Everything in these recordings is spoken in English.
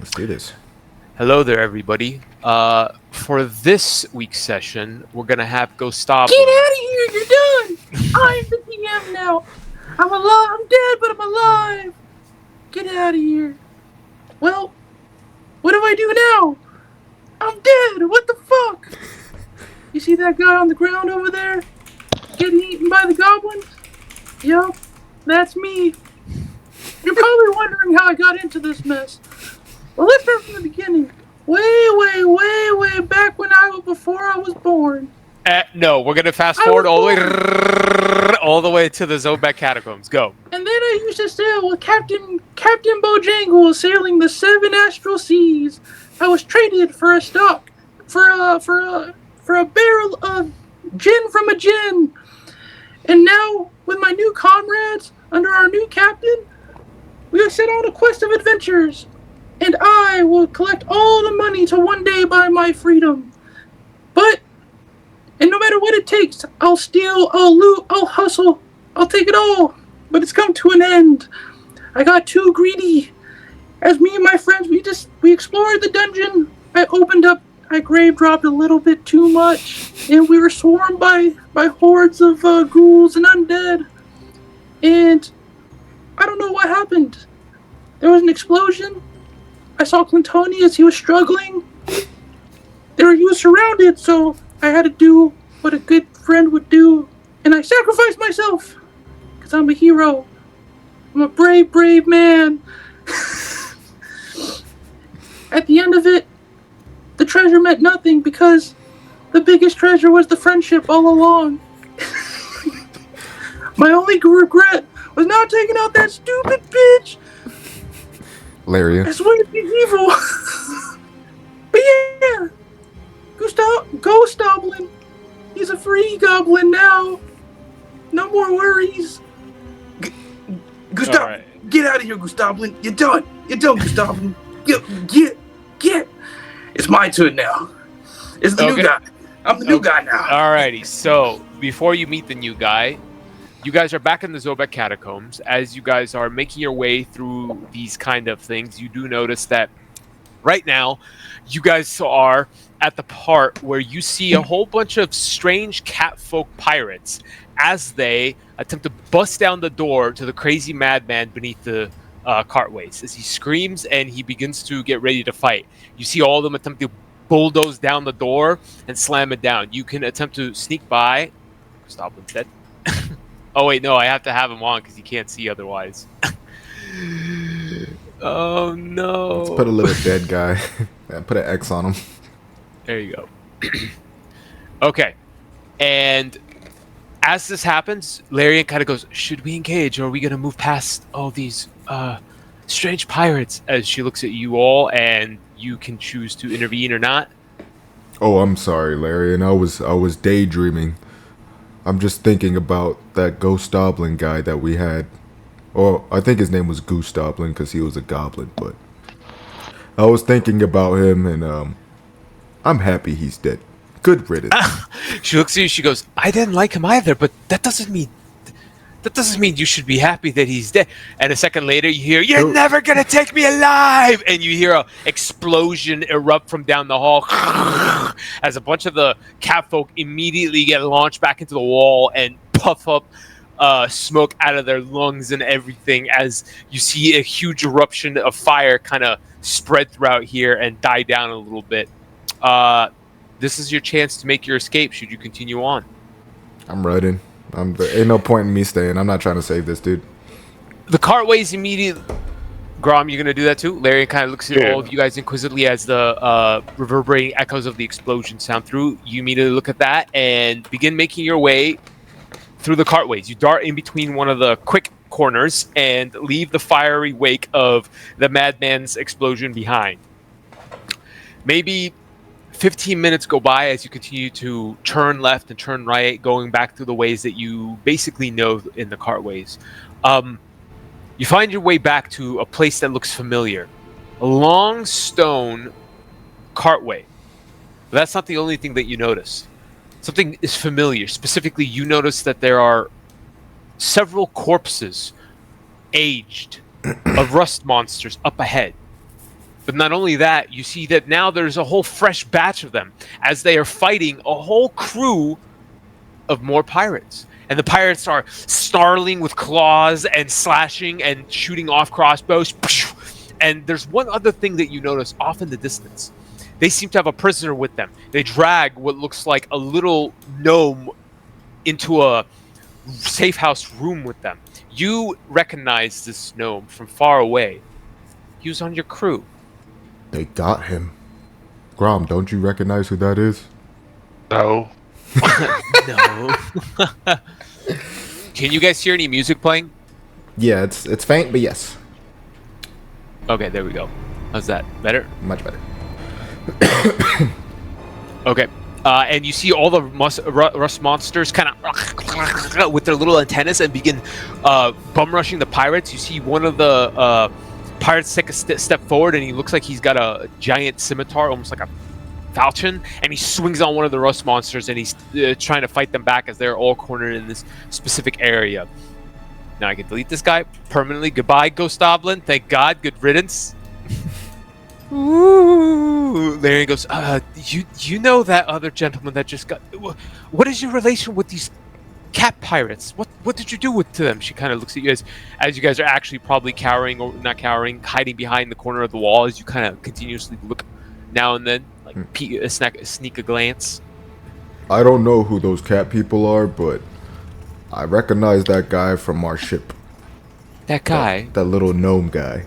Let's do this. Hello there, everybody. For this week's session, we're gonna have Get Gostoblin. out of here! You're done! I'm the DM now! I'm alive! I'm dead, but I'm alive! Get out of here! Well, what do I do now? I'm dead! What the fuck? You see that guy on the ground over there? Getting eaten by the goblins? Yup, that's me. You're probably wondering how I got into this mess. Well, let's start from the beginning. Way back before I was born. No, we're gonna fast I forward was all the way to the Zobek catacombs. Go. And then I used to sail with Captain Bojangles sailing the seven astral seas. I was traded for a stock for a barrel of gin from a gin. And now with my new comrades under our new captain, we are set on a quest of adventures. And I will collect all the money to one day buy my freedom. And no matter what it takes, I'll steal, I'll loot, I'll hustle, I'll take it all. But it's come to an end. I got too greedy. As me and my friends, we explored the dungeon. I grave dropped a little bit too much, and we were swarmed by hordes of ghouls and undead. And I don't know what happened. There was an explosion. I saw Clintoni as he was struggling. He was surrounded, so I had to do what a good friend would do, and I sacrificed myself because I'm a hero. I'm a brave man. At the end of it, the treasure meant nothing because the biggest treasure was the friendship all along. My only regret was not taking out that stupid bitch. Laria. I swear to be evil. But yeah, Ghost Goblin. He's a free goblin now. No more worries. Gustav, right. get out of here, Gustavlin. You're done, Gustavlin. Get. It's my turn now. It's the new guy. I'm the new guy now. Alrighty. So before you meet the new guy, you guys are back in the Zobek catacombs. As you guys are making your way through these kind of things, you do notice that right now, you guys are at the part where you see a whole bunch of strange catfolk pirates as they attempt to bust down the door to the crazy madman beneath the cartways. As he screams and he begins to get ready to fight, you see all of them attempt to bulldoze down the door and slam it down. You can attempt to sneak by. Stop instead. Oh wait, no, I have to have him on because he can't see otherwise. Oh no! Let's put a little dead guy. Put an X on him. There you go. Okay. And as this happens, Larian kind of goes, should we engage or are we going to move past all these strange pirates? As she looks at you all and you can choose to intervene or not. Oh, I'm sorry, Larian. I was daydreaming. I'm just thinking about that Ghost Goblin guy that we had. Or I think his name was Goose Goblin because he was a goblin, but I was thinking about him and I'm happy he's dead. Good riddance. She looks at you, she goes, I didn't like him either, but that doesn't mean you should be happy that he's dead. And a second later you hear, you're never gonna take me alive, and you hear a explosion erupt from down the hall as a bunch of the catfolk immediately get launched back into the wall and puff up smoke out of their lungs and everything, as you see a huge eruption of fire kind of spread throughout here and die down a little bit. This is your chance to make your escape should you continue on. I'm running. There ain't no point in me staying. I'm not trying to save this dude. The cartways immediately... Grom, you're going to do that too? Larry kind of looks at all of you guys inquisitively as the reverberating echoes of the explosion sound through. You immediately look at that and begin making your way through the cartways. You dart in between one of the quick corners and leave the fiery wake of the madman's explosion behind. Maybe 15 minutes go by as you continue to turn left and turn right, going back through the ways that you basically know in the cartways. You find your way back to a place that looks familiar. A long stone cartway. But that's not the only thing that you notice. Something is familiar. Specifically, you notice that there are several corpses, aged, of rust monsters up ahead. But not only that, you see that now there's a whole fresh batch of them as they are fighting a whole crew of more pirates. And the pirates are snarling with claws and slashing and shooting off crossbows. And there's one other thing that you notice off in the distance. They seem to have a prisoner with them. They drag what looks like a little gnome into a safe house room with them. You recognize this gnome from far away. He was on your crew. They got him. Grom, don't you recognize who that is? No. No. Can you guys hear any music playing? Yeah, it's faint, but yes. Okay, there we go. How's that? Better? Much better. Okay. And you see all the rust monsters kind of with their little antennas and begin bum rushing the pirates. You see one of the pirates take a step forward, and he looks like he's got a giant scimitar, almost like a falchion, and he swings on one of the rust monsters, and he's trying to fight them back as they're all cornered in this specific area. Now I can delete this guy permanently. Goodbye, Ghost Goblin. Thank God. Good riddance. Ooh. Larry goes, you know that other gentleman that just got... What is your relation with these cat pirates? What did you do to them? She kind of looks at you as you guys are actually probably cowering, or not cowering, hiding behind the corner of the wall as you kind of continuously look now and then, like sneak a glance. I don't know who those cat people are, but I recognize that guy from our ship. That guy? That little gnome guy.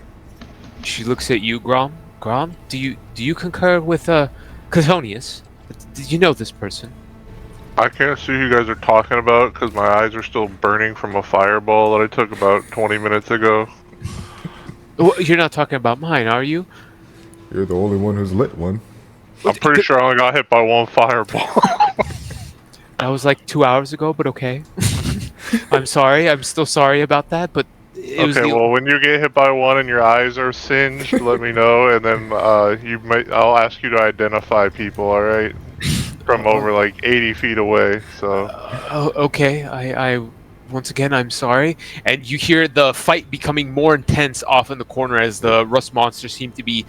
She looks at you, Grom. Grom, do you concur with Catonius? Did you know this person? I can't see who you guys are talking about because my eyes are still burning from a fireball that I took about 20 minutes ago. Well, you're not talking about mine, are you? You're the only one who's lit one. I'm pretty sure I only got hit by one fireball. That was like 2 hours ago, but okay. I'm sorry. I'm still sorry about that, but it was Okay, well, when you get hit by one and your eyes are singed, let me know, and then I'll ask you to identify people, alright? From over like 80 feet away, so... okay, I once again, I'm sorry. And you hear the fight becoming more intense off in the corner as the rust monsters seem to be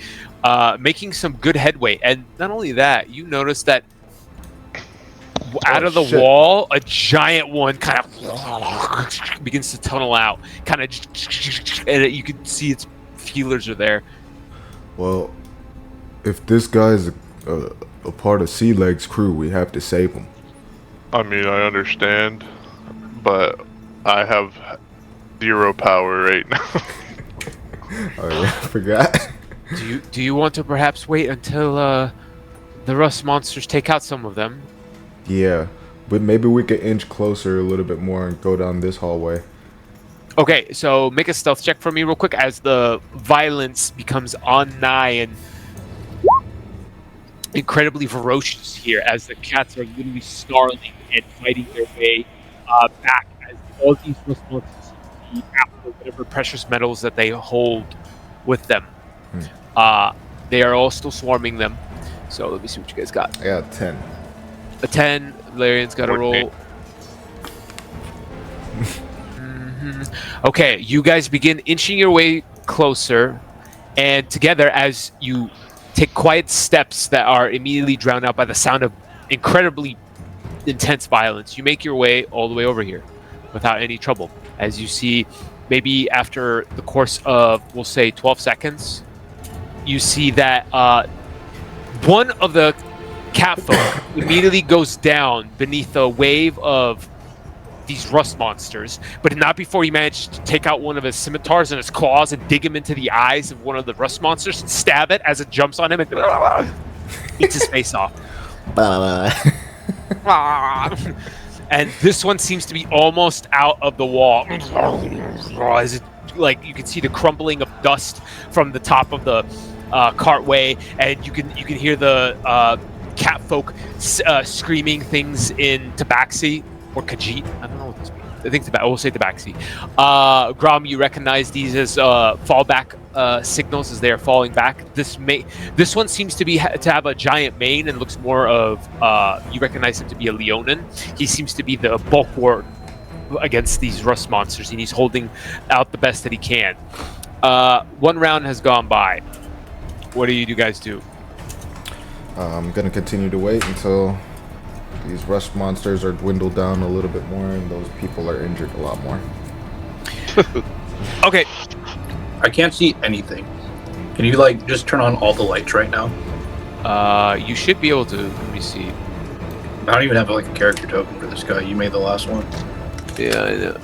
making some good headway. And not only that, you notice that out of the wall, a giant one kind of begins to tunnel out. Kind of, and you can see its feelers are there. Well, if this guy's a part of Sea Leg's crew, we have to save him. I mean, I understand, but I have 0 power right now. Oh yeah, I forgot. Do you want to perhaps wait until the rust monsters take out some of them? Yeah, but maybe we could inch closer a little bit more and go down this hallway. Okay, so make a stealth check for me real quick as the violence becomes on nigh and incredibly ferocious here as the cats are literally snarling and fighting their way back as all these rust monsters seem to be after whatever precious metals that they hold with them. They are all still swarming them. So let me see what you guys got. I got 10. A 10. Larian's got to roll. Okay, you guys begin inching your way closer, and together as you take quiet steps that are immediately drowned out by the sound of incredibly intense violence, you make your way all the way over here without any trouble. As you see, maybe after the course of, we'll say, 12 seconds, you see that one of the catfolk immediately goes down beneath a wave of these rust monsters, but not before he managed to take out one of his scimitars and his claws and dig him into the eyes of one of the rust monsters and stab it as it jumps on him and eats his face off. And this one seems to be almost out of the wall. As it, like, you can see the crumbling of dust from the top of the cartway, and you can hear the catfolk screaming things in Tabaxi or Khajiit. I don't know what this means. I think we'll say Tabaxi. Grom, you recognize these as fallback signals as they are falling back. This one seems to have a giant mane and looks more of you recognize him to be a Leonin. He seems to be the bulwark against these rust monsters, and he's holding out the best that he can. One round has gone by. What do you guys do? I'm gonna continue to wait until these rust monsters are dwindled down a little bit more and those people are injured a lot more. Okay. I can't see anything. Can you just turn on all the lights right now? You should be able to. Let me see. I don't even have a character token for this guy. You made the last one. Yeah, I know.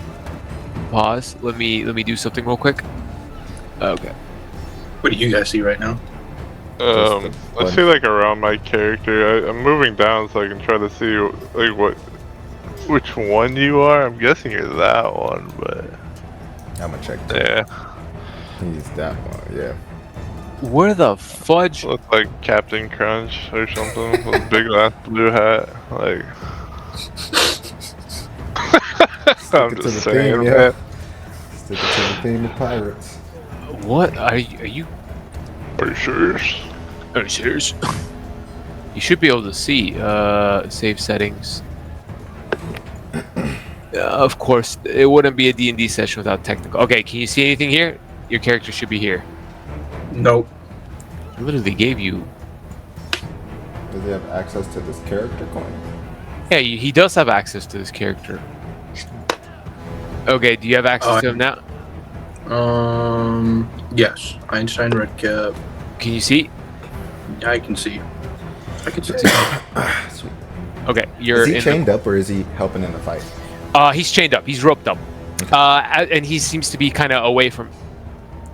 Pause. Let me do something real quick. Okay. What do you guys see right now? I see around my character. I'm moving down so I can try to see which one you are. I'm guessing you're that one, but I'm gonna check. Yeah. He's that one. Yeah. Where the fudge? Looks like Captain Crunch or something with a big ass blue hat. I'm just saying, theme, man. Sticking to the theme of pirates. What are you? Are you sure? Are you serious? You should be able to see. Save settings. Of course, it wouldn't be a D&D session without technical. Okay, can you see anything here? Your character should be here. Nope. I literally gave you. Does he have access to this character coin? Yeah, he does have access to this character. Okay, do you have access to him now? Yes. Einstein, red cap. Can you see? Yeah, I can see. I can see. Sweet. Okay, you're Is he in chained up or is he helping in the fight? He's chained up. He's roped up. And he seems to be kind of away from.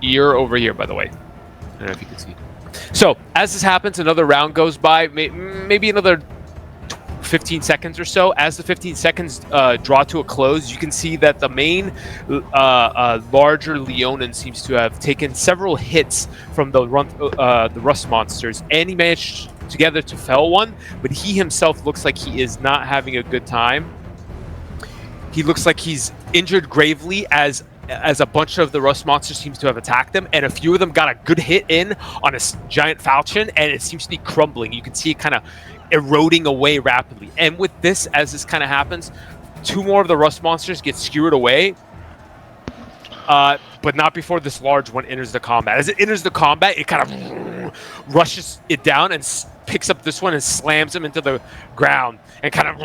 You're over here, by the way. I don't know if you can see. So, as this happens, another round goes by. Maybe another 15 seconds or so. As the 15 seconds draw to a close, you can see that the main larger Leonin seems to have taken several hits from the rust monsters, and he managed together to fell one, but he himself looks like he is not having a good time. He looks like he's injured gravely as a bunch of the rust monsters seems to have attacked him, and a few of them got a good hit in on a giant falchion, and it seems to be crumbling. You can see it kind of eroding away rapidly. And with this, as this kind of happens, two more of the rust monsters get skewered away, but not before this large one enters the combat. As it enters the combat, it kind of rushes it down and picks up this one and slams him into the ground, and kind of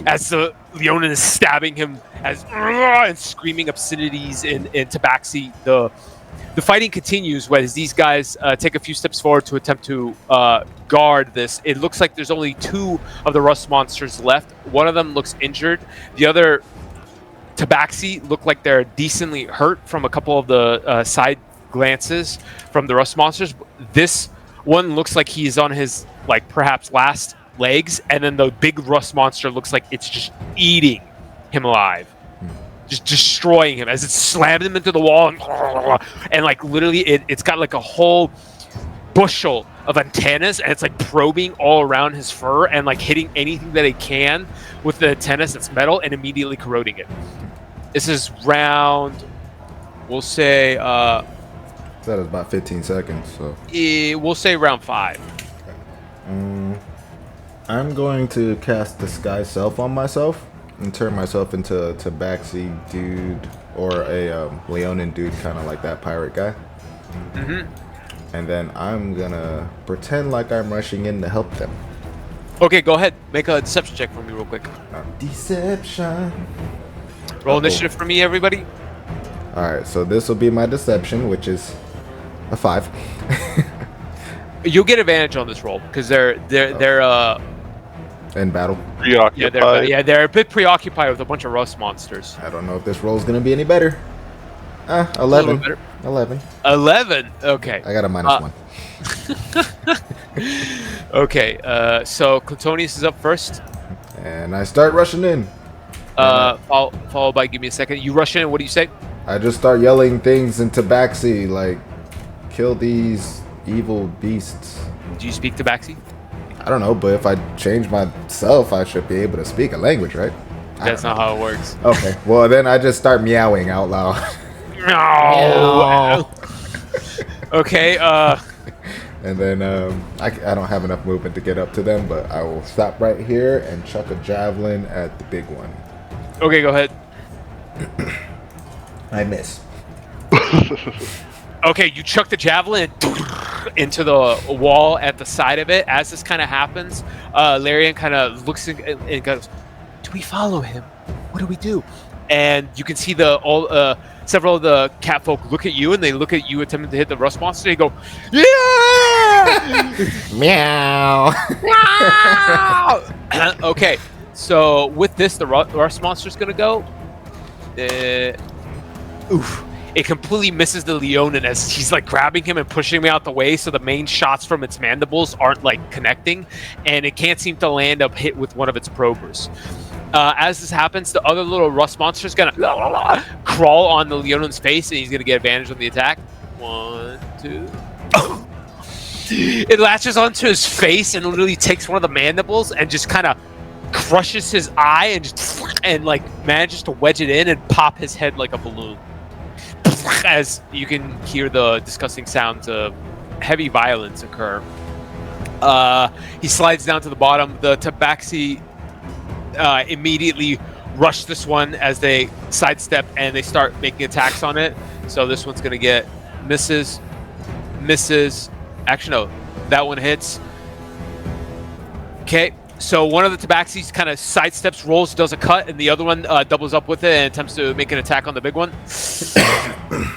as the Leonin is stabbing him and screaming obscenities in Tabaxi. The fighting continues as these guys take a few steps forward to attempt to guard this. It looks like there's only two of the rust monsters left. One of them looks injured. The other, Tabaxi, look like they're decently hurt from a couple of the side glances from the rust monsters. This one looks like he's on his perhaps last legs, and then the big rust monster looks like it's just eating him alive, just destroying him as it slammed him into the wall, and literally it's got a whole bushel of antennas, and it's probing all around his fur and hitting anything that it can with the antennas that's metal and immediately corroding it. This is round, we'll say that is about 15 seconds, so we'll say round 5. I'm going to cast Disguise Self on myself and turn myself into a Tabaxi dude or a Leonin dude, kind of like that pirate guy. And then I'm gonna pretend like I'm rushing in to help them. Okay, go ahead. Make a deception check for me real quick. Deception. Roll initiative for me, everybody. Alright, so this will be my deception, which is a 5. You'll get advantage on this roll because they're in battle. Preoccupied. they're a bit preoccupied with a bunch of rust monsters. I don't know if this roll is gonna be any better. 11. A little bit better. 11. 11. Okay. I got a -1. Okay. So Clitonius is up first. And I start rushing in. Followed by, give me a second. You rush in. What do you say? I just start yelling things in Tabaxi, kill these evil beasts. Do you speak Tabaxi? I don't know, but if I change myself, I should be able to speak a language, right? That's not how it works. Okay, well then I just start meowing out loud. No. Okay. And then I don't have enough movement to get up to them, but I will stop right here and chuck a javelin at the big one. Okay, go ahead. I miss. Okay, you chuck the javelin into the wall at the side of it. As this kind of happens, Larian kind of looks and goes, "Do we follow him? What do we do?" And you can see several of the cat folk look at you, and they look at you attempting to hit the rust monster. They go, "Yeah!" Meow. Okay, so with this, the rust monster's gonna go. Oof. It completely misses the Leonin as he's like grabbing him and pushing him out the way, so the main shots from its mandibles aren't like connecting, and it can't seem to land a hit with one of its probers. As this happens, the other little rust monster is gonna crawl on the Leonin's face, and he's gonna get advantage on the attack. 1, 2. It latches onto his face and literally takes one of the mandibles and just kind of crushes his eye and like manages to wedge it in and pop his head like a balloon. As you can hear the disgusting sounds of heavy violence occur. He slides down to the bottom. The tabaxi immediately rush this one as they sidestep and they start making attacks on it. So this one's going to get misses. Actually, no. That one hits. Okay. So one of the tabaxis kind of sidesteps, rolls, does a cut, and the other one doubles up with it and attempts to make an attack on the big one.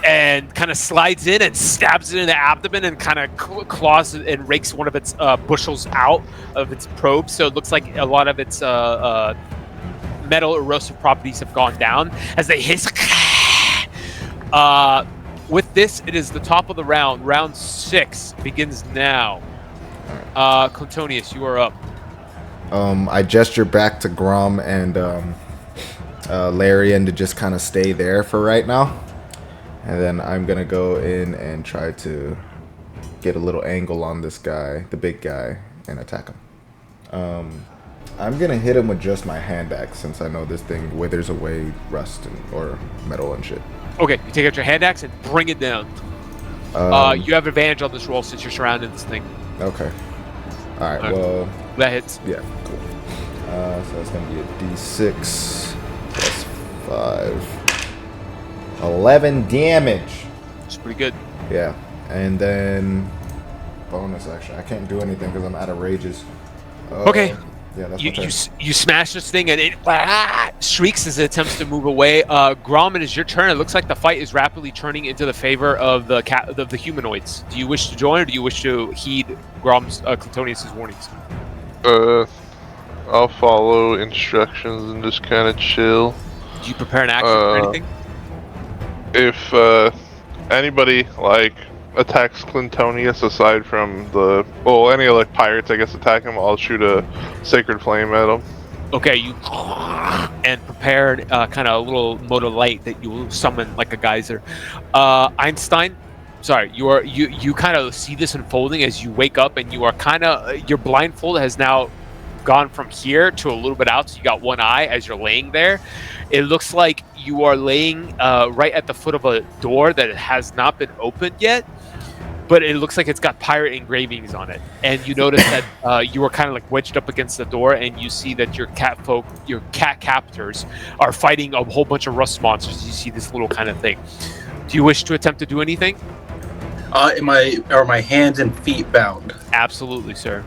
And kind of slides in and stabs it in the abdomen and kind of claws and rakes one of its bushels out of its probe. So it looks like a lot of its metal erosive properties have gone down as they hiss. With this, it is the top of the round. Round 6 begins now. Clintonius, you are up. I gesture back to Grom and Larian to just kind of stay there for right now. And then I'm going to go in and try to get a little angle on this guy, the big guy, and attack him. I'm going to hit him with just my hand axe since I know this thing withers away rust or metal and shit. Okay, you take out your hand axe and bring it down. You have advantage on this roll since you're surrounded this thing. Okay. All right, well... That hits. Yeah, cool. So that's going to be a D6 plus 5. 11 damage. It's pretty good. Yeah, and then bonus action. I can't do anything because I'm out of rages. Okay. Yeah, that's you smash this thing and it shrieks as it attempts to move away. Grom, it is your turn. It looks like the fight is rapidly turning into the favor of the humanoids. Do you wish to join, or do you wish to heed Grom's Clintonius' warnings? I'll follow instructions and just kind of chill. Do you prepare an action or anything? If anybody like attacks Clintonius aside from any like pirates, I guess, attack him, I'll shoot a sacred flame at him. Okay, you and prepare kind of a little mode of light that you will summon like a geyser. Einstein, sorry, you kind of see this unfolding as you wake up, and you are kind of your blindfold has now gone from here to a little bit out, so you got one eye as you're laying there. It looks like you are laying right at the foot of a door that has not been opened yet, but it looks like it's got pirate engravings on it. And you notice that you are kind of like wedged up against the door, and you see that your cat captors are fighting a whole bunch of rust monsters. You see this little kind of thing. Do you wish to attempt to do anything? Are my hands and feet bound? Absolutely, sir.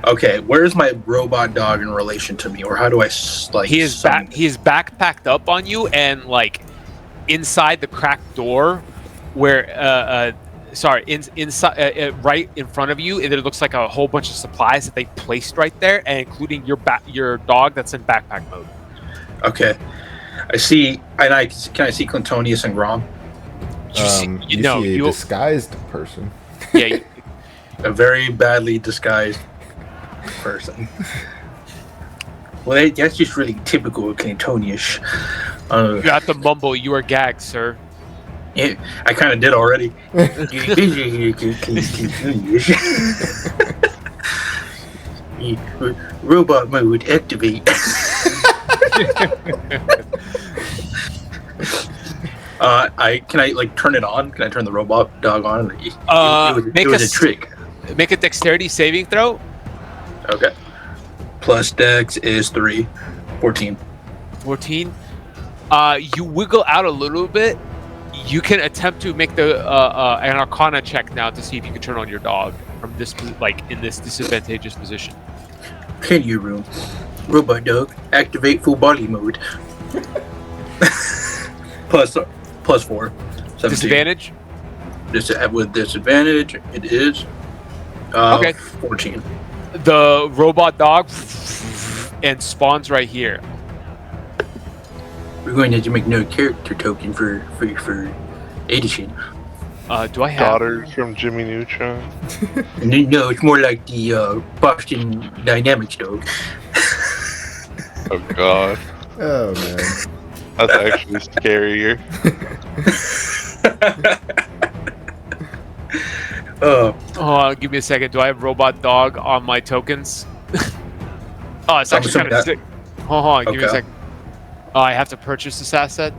Okay, where's my robot dog in relation to me, or how do I like? He is backpacked up on you, and like inside the cracked door, where inside right in front of you, it looks like a whole bunch of supplies that they placed right there, and including your dog that's in backpack mode. Okay, I see. Can I see Clintonius and Grom? You see a disguised person. Yeah. A very badly disguised person. Well, that's just really typical of Clintonius. You got to mumble. You are gagged, sir. Yeah, I kind of did already. Robot mode activate. Can I like turn it on? Can I turn the robot dog on? It was a trick. Make a dexterity saving throw. Okay. Plus dex is 3. 14. 14. You wiggle out a little bit. You can attempt to make an Arcana check now to see if you can turn on your dog from this, in this disadvantageous position. Can you room? Robot dog, activate full body mode. plus 4. 17. Disadvantage? With disadvantage, it is Okay. 14. The robot dog and spawns right here. We're going to have to make no character token for Edison. Do I have Daughters from Jimmy Neutron. No, it's more like the Boston Dynamics dog. Oh god, Oh man. that's actually scarier. Give me a second. Do I have robot dog on my tokens? It's actually assuming kind of that- sick. Hold on, give me a Okay. second. I have to purchase this asset?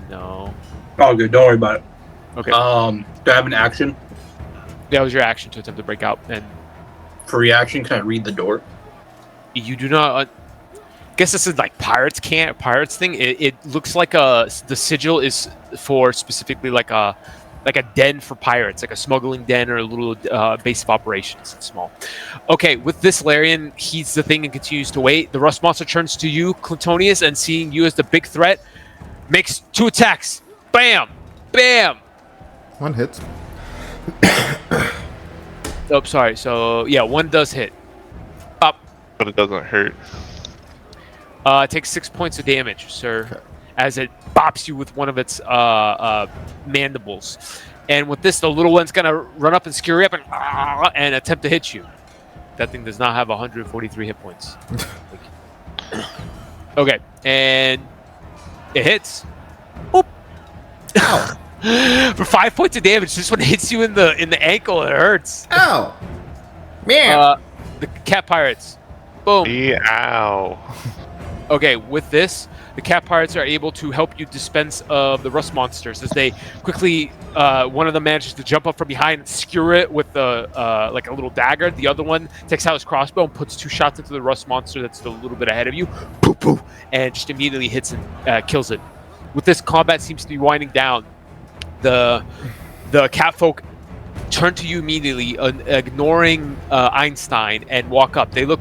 No. Oh, good. Don't worry about it. Okay. Do I have an action? That was your action to attempt to break out, and For reaction, can I read the door? you do not. Guess this is like pirates thing. It looks like the sigil is for specifically like a den for pirates, like a smuggling den or a little base of operations. It's small. Okay, with this, Larian heeds the thing and continues to wait. The rust monster turns to you, Clintonius, and seeing you as the big threat, makes 2 attacks. Bam, bam. One hits. Oh, sorry. So yeah, 1 does hit. Up. But it doesn't hurt. It takes 6 points of damage, sir, as it bops you with one of its mandibles. And with this, the little one's gonna run up and scurry up and attempt to hit you. That thing does not have 143 hit points. Okay, and it hits. Oop. For 5 points of damage. This one hits you in the ankle. It hurts. Ow! Man! The cat pirates. Boom. Ow. Okay, with this, the cat pirates are able to help you dispense of the rust monsters as they quickly. One of them manages to jump up from behind and skewer it with like a little dagger. The other one takes out his crossbow and puts 2 shots into the rust monster that's still a little bit ahead of you. Poof, poof, and just immediately hits and kills it. With this, combat seems to be winding down. The cat folk turn to you immediately, ignoring Einstein, and walk up. They look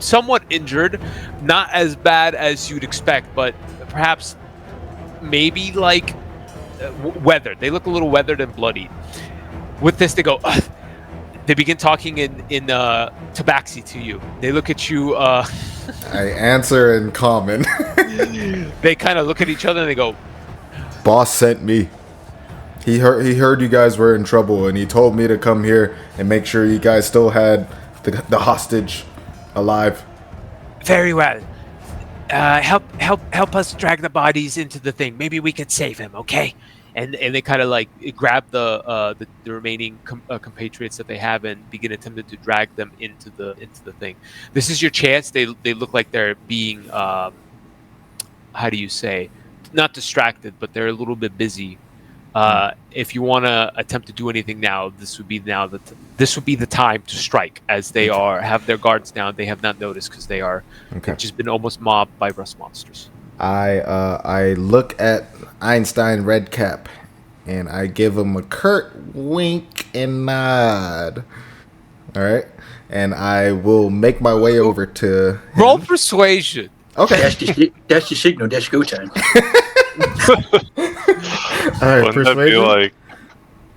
somewhat injured, not as bad as you'd expect, but perhaps maybe like weathered. They look a little weathered and bloodied. With this, they go. They begin talking in Tabaxi to you. They look at you. I answer in common. They kind of look at each other and they go, Boss sent me. He heard you guys were in trouble, and he told me to come here and make sure you guys still had the hostage alive. "Very well. Help us drag the bodies into the thing. Maybe we could save him, okay?" And they kind of like grab the remaining compatriots that they have and begin attempting to drag them into the thing. This is your chance. They look like they're being how do you say, not distracted, but they're a little bit busy. If you want to attempt to do anything now, this would be the time to strike, as they have their guards down. They have not noticed because they are just been almost mobbed by rust monsters. I look at Einstein Redcap, and I give him a curt wink and nod. All right, and I will make my way over to him. Roll persuasion. Okay. That's the signal. That's go time. All right, Wouldn't that be persuasion. like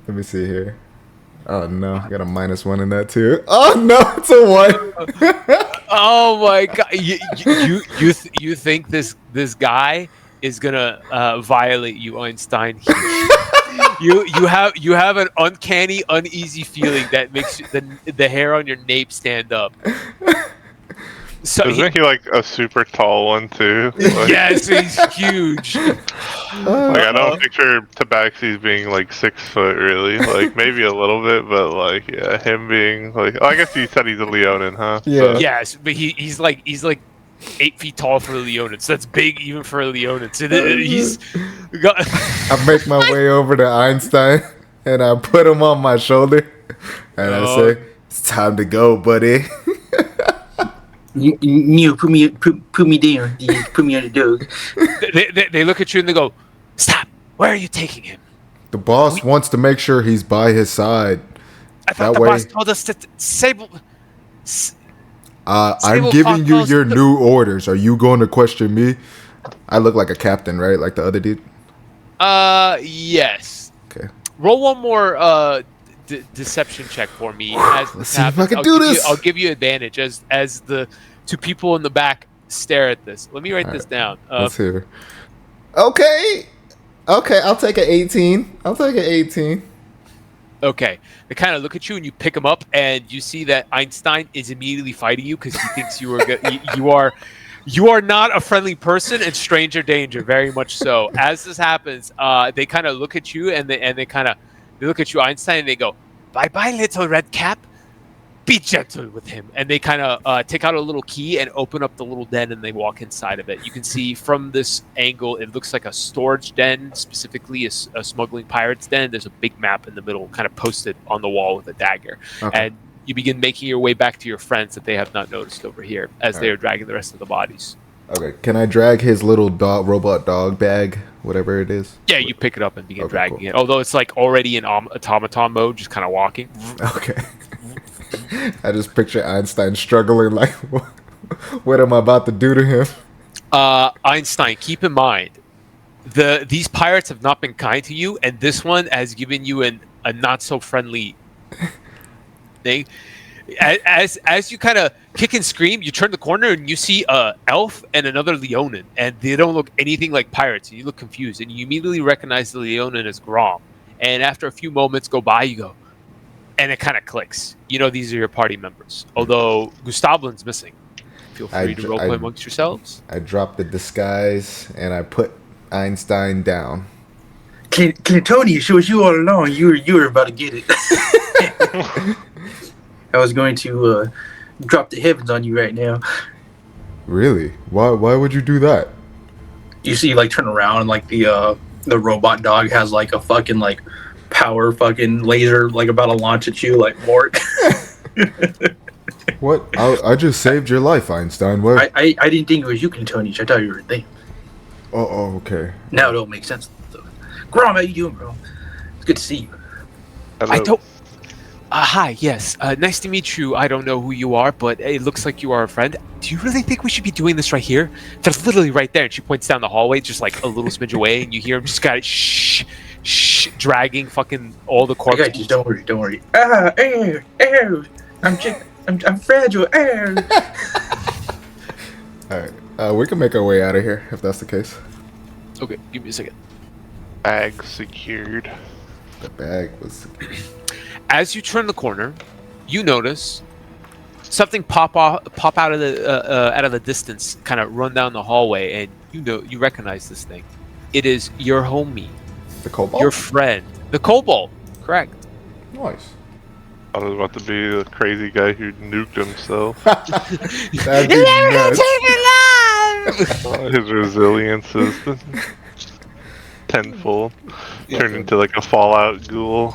Let me see here. Oh no, I got a -1 in that too. Oh no, it's a 1. Oh my god! You think this guy is gonna violate you, Einstein? You have an uncanny, uneasy feeling that makes the hair on your nape stand up. So isn't he like a super tall one too? Like, yes, he's huge. like I don't picture Tabaxi's being like 6 foot really. Like maybe a little bit, but like yeah, him being like I guess you said he's a Leonin, huh? Yeah. Yes, but he's like 8 feet tall for a Leonin. So that's big even for a Leonin. So he's got. I make my way over to Einstein, and I put him on my shoulder, and I say, "It's time to go, buddy." Neil, put me down. Put me on the dog. They look at you and they go, "Stop! Where are you taking him?" The boss wants to make sure he's by his side. I thought That the way- boss told us to disable. I'm Sable giving you Fox your the- new orders. Are you going to question me? I look like a captain, right? Like the other dude? Yes. Okay. Roll one more deception check for me. As Let's this see if I happens. can I'll do give you- this. I'll give you advantage as the two people in the back stare at this. Let me write this down. Let's hear. Okay, I'll take an 18. I'll take an 18. Okay. They kind of look at you and you pick them up and you see that Einstein is immediately fighting you because he thinks you are you are not a friendly person and stranger danger, very much so. As this happens, they kind of look at you and they look at you, Einstein, and they go, "Bye bye, little red cap. Be gentle with him." And they kind of take out a little key and open up the little den and they walk inside of it. You can see from this angle, it looks like a storage den, specifically a smuggling pirate's den. There's a big map in the middle, kind of posted on the wall with a dagger. Okay. And you begin making your way back to your friends that they have not noticed over here as they are dragging the rest of the bodies. Okay. Can I drag his little robot dog bag, whatever it is? Yeah, you pick it up and begin Okay, dragging cool. it. Although it's like already in automaton mode, just kind of walking. Okay. I just picture Einstein struggling like, what am I about to do to him? Einstein, keep in mind, these pirates have not been kind to you, and this one has given you a not so friendly thing. As you kind of kick and scream, you turn the corner and you see a elf and another Leonin, and they don't look anything like pirates. And you look confused, and you immediately recognize the Leonin as Grom. And after a few moments go by, you go, and it kind of clicks. You know these are your party members. Although Gustavlin's missing. Feel free to roleplay amongst yourselves. I dropped the disguise and I put Einstein down. Clintonius, it was you all along. You were about to get it. I was going to drop the heavens on you right now. Really? Why would you do that? You see, like, turn around and like the robot dog has like a fucking like power fucking laser like about to launch at you like Mort. What? I just saved your life, Einstein. What? I didn't think it was you, Clintonius. I thought you were a thing. Oh, okay. Now it all makes sense. Though. Grom, how you doing, bro? It's good to see you. I don't. Hi, yes. Nice to meet you. I don't know who you are, but it looks like you are a friend. Do you really think we should be doing this right here? They're literally right there. And she points down the hallway, just like a little smidge away, and you hear him just got shh, dragging fucking all the I corpses. got you. Don't worry. I'm fragile. Alright. We can make our way out of here if that's the case. Okay, give me a second. Bag secured. The bag was. As you turn the corner, you notice something pop out of the distance, kind of run down the hallway, and you recognize this thing. It is your homie, The cobalt? your friend, the kobold. Correct. Nice. I was about to be the crazy guy who nuked himself. That'd be nuts. His resilience is tenfold. Turned into like a Fallout ghoul.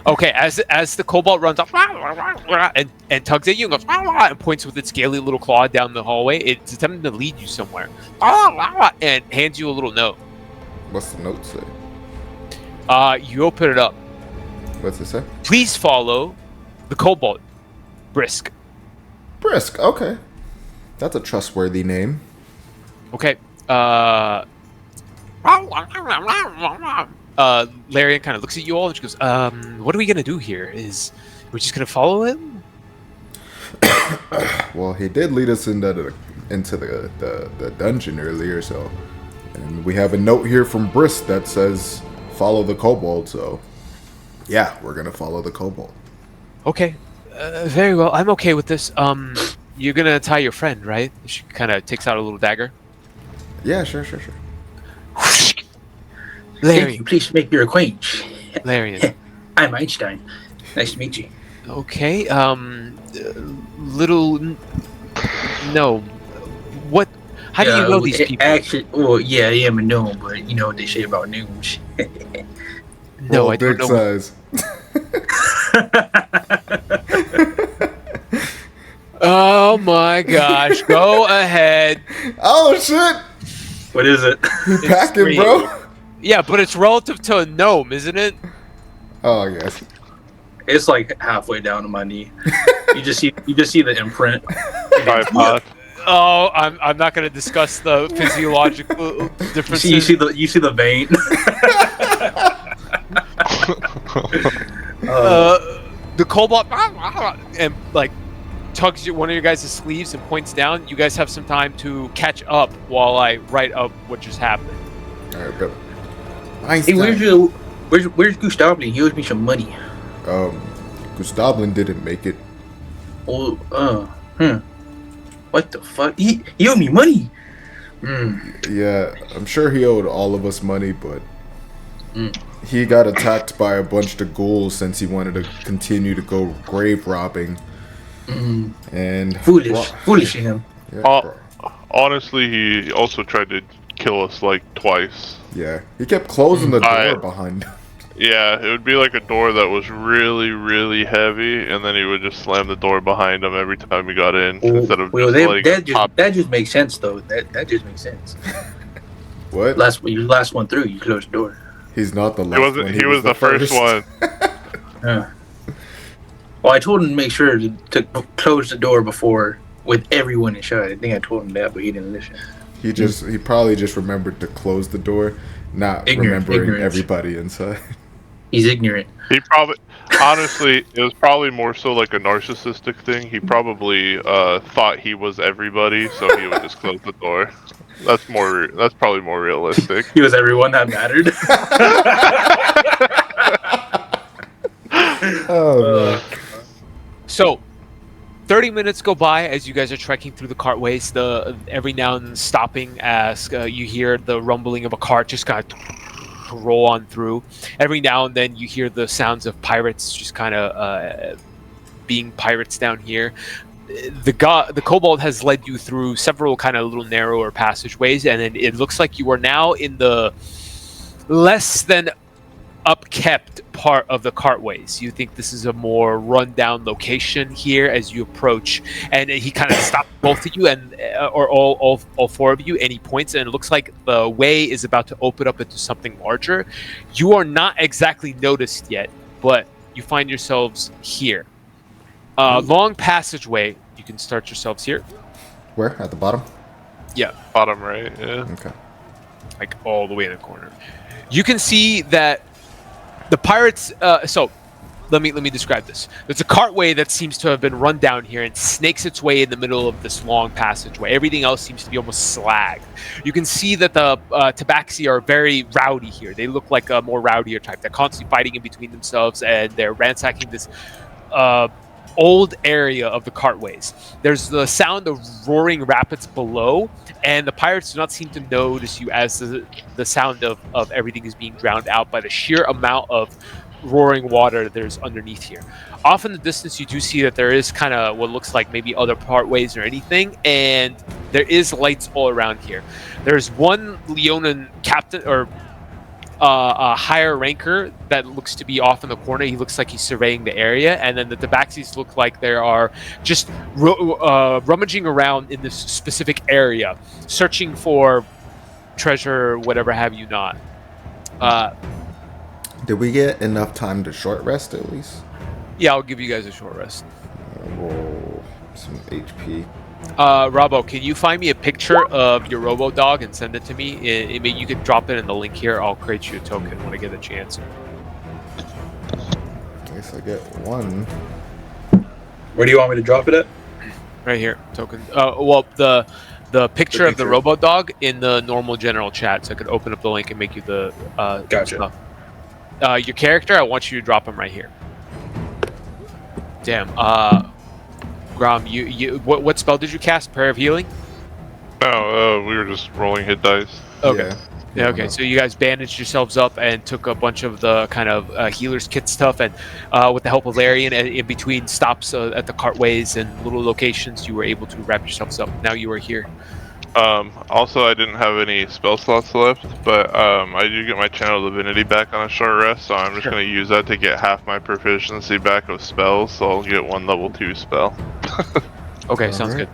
Okay, as the kobold runs up and tugs at you and goes and points with its scaly little claw down the hallway, it's attempting to lead you somewhere and hands you a little note. What's the note say? You open it up. What's it say? Please follow the kobold. Brisk. Brisk. Okay. That's a trustworthy name. Okay. Larian kind of looks at you all and she goes, what are we gonna do here? We're just gonna follow him? Well, he did lead us into the dungeon earlier, so. And we have a note here from Brisk that says, follow the kobold, so. Yeah, we're gonna follow the kobold. Okay. Very well. I'm okay with this. You're gonna tie your friend, right? She kind of takes out a little dagger. Yeah, sure. Thank Larian. you. Please make your acquaintance. Larian. I'm Einstein. Nice to meet you. Okay. No. What? How do you know these people? Actually, well, yeah, I am a gnome, but you know what they say about gnomes. No, Well, I don't big know. size. Oh my gosh! Go ahead. Oh shit! What is it? You packing, great. bro? Yeah, but it's relative to a gnome, isn't it? Oh, I guess. It's like halfway down to my knee. You just see the imprint. Tripod. Oh, I'm not going to discuss the physiological differences. You see the vein. The kobold and like tugs one of your guys' sleeves and points down. You guys have some time to catch up while I write up what just happened. All right, but nice. Hey, where's Gustavli? He owes me some money. Gustavlin didn't make it. Oh, what the fuck? He owed me money. Yeah, I'm sure he owed all of us money, but he got attacked by a bunch of ghouls since he wanted to continue to go grave robbing. And foolish of him. Yeah, Honestly, he also tried to kill us like twice. yeah, he kept closing the door behind him. Yeah, it would be like a door that was really, really heavy, and then he would just slam the door behind him every time he got in, instead of just letting it pop. That just makes sense, though. That just makes sense. What? Last one through, you closed the door. He's not the last one. He was the first one. Well, I told him to make sure to close the door before with everyone inside. I think I told him that, but he didn't listen. He probably just remembered to close the door, not remembering everybody inside. He's ignorant. He probably, honestly, it was probably more so like a narcissistic thing. He probably thought he was everybody, so he would just close the door. That's probably more realistic. He was everyone that mattered. Oh, So, 30 minutes go by as you guys are trekking through the cartways. Every now and then stopping as you hear the rumbling of a cart just kind of roll on through. Every now and then you hear the sounds of pirates just kind of being pirates down here. The kobold has led you through several kind of little narrower passageways, and then it looks like you are now in the less than upkept part of the cartways. You think this is a more rundown location here as you approach, and he kind of stops both of you and or all four of you, and he points, and it looks like the way is about to open up into something larger. You are not exactly noticed yet, but you find yourselves here. Long passageway. You can start yourselves here. where? At the bottom? Yeah, Bottom right, yeah. Okay. like all the way in the corner. You can see that the pirates. So, let me describe this. There's a cartway that seems to have been run down here and snakes its way in the middle of this long passageway. Everything else seems to be almost slagged. You can see that the tabaxi are very rowdy here. They look like a more rowdier type. They're constantly fighting in between themselves, and they're ransacking this old area of the cartways. There's the sound of roaring rapids below, and the pirates do not seem to notice you as the sound of everything is being drowned out by the sheer amount of roaring water there's underneath here. Off in the distance, you do see that there is kind of what looks like maybe other partways or anything, and there is lights all around here. There's one Leonin captain or a higher ranker that looks to be off in the corner. He looks like he's surveying the area, and then the tabaxis look like they are just rummaging around in this specific area, searching for treasure, whatever have you not. Did we get enough time to short rest at least? Yeah, I'll give you guys a short rest. Roll some HP. Robbo, can you find me a picture of your Robo Dog and send it to me? You can drop it in the link here. I'll create you a token when I get a chance. I guess I get one. Where do you want me to drop it at? Right here, token. Well, the picture of the Robo Dog in the normal general chat, so I could open up the link and make you the Gotcha. stuff. Your character, I want you to drop him right here. Damn. Grom, what spell did you cast? Prayer of Healing? No, we were just rolling hit dice. Okay. Yeah, Okay, so you guys bandaged yourselves up and took a bunch of the kind of healer's kit stuff, and with the help of Larian, and in between stops at the cartways and little locations, you were able to wrap yourselves up. Now you are here. Also, I didn't have any spell slots left, but I do get my Channel Divinity back on a short rest, so I'm just going to use that to get half my proficiency back of spells, so I'll get one level 2 spell. Okay, sounds good.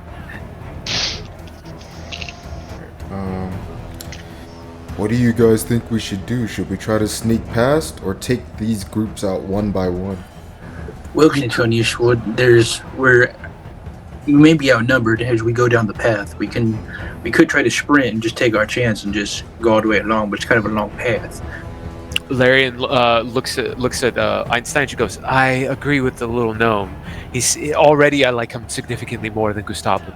What do you guys think we should do? Should we try to sneak past or take these groups out one by one? Well, Clintonius, we may be outnumbered as we go down the path. We could try to sprint and just take our chance and just go all the way along, but it's kind of a long path. Larian looks at Einstein. She goes, "I agree with the little gnome. He's already I like him significantly more than Gustavo."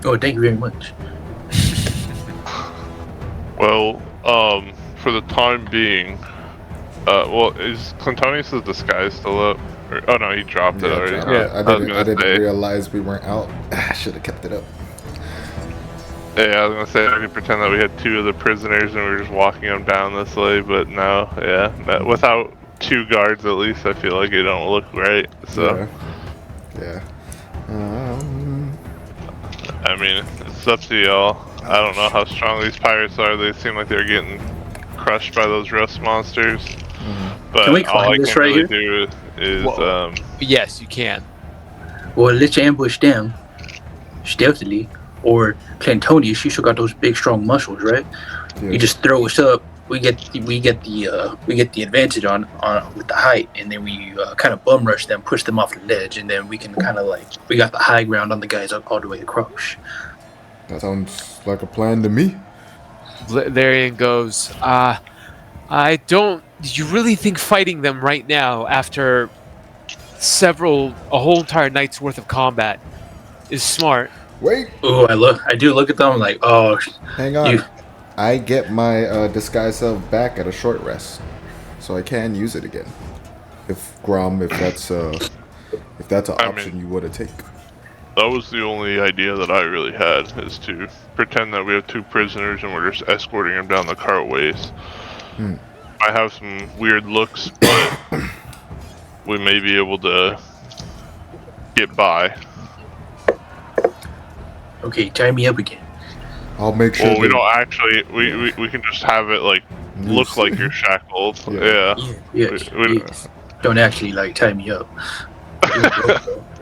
Oh, thank you very much. Well, for the time being, is Clintonius' disguise still up? Oh no, he dropped it already. Yeah. I didn't realize we weren't out. I should have kept it up. Yeah, I was gonna say I could pretend that we had 2 of the prisoners and we were just walking them down this way, but no, without 2 guards at least, I feel like it don't look right. So, yeah. I mean, it's up to y'all. I don't know how strong these pirates are. They seem like they're getting crushed by those rust monsters. But Can we all I climb can this right really here? do is Yes, you can. Well, let's ambush them stealthily. Or Clintonius, you still got those big, strong muscles, right? Yeah. You just throw us up. We get the advantage on with the height, and then we kind of bum rush them, push them off the ledge, and then we can kind of we got the high ground on the guys all the way across. That sounds like a plan to me. Larian goes, I don't. Do you really think fighting them right now, after a whole entire night's worth of combat, is smart? Wait, Oh, I do look at them like, oh, hang on. I get my disguise self back at a short rest, so I can use it again. If that's an option you want to take. that was the only idea that I really had, is to pretend that we have 2 prisoners and we're just escorting them down the cartways. I have some weird looks, but we may be able to get by. okay, tie me up again. I'll make sure. Well, we don't actually. We can just have it look like you're shackled. Yeah. Yes, We- yes. Don't actually tie me up.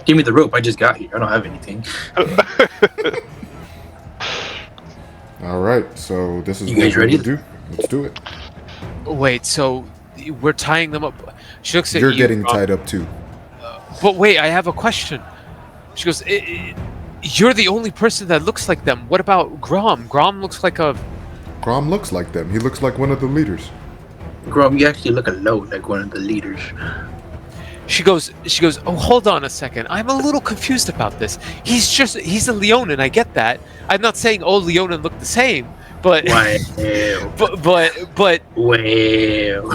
Give me the rope. I just got here. I don't have anything. All right, so this is You what guys we're ready? gonna do. Let's do it. Wait, so we're tying them up. She looks at You're you, getting Grom. tied up too. But wait, I have a question. She goes, you're the only person that looks like them. What about Grom? Grom looks like a... Grom looks like them. He looks like one of the leaders. Grom, you actually look a lot like one of the leaders. She goes, oh, hold on a second. I'm a little confused about this. He's a Leonin, I get that. I'm not saying all Leonin look the same, but... Wow. But Wow.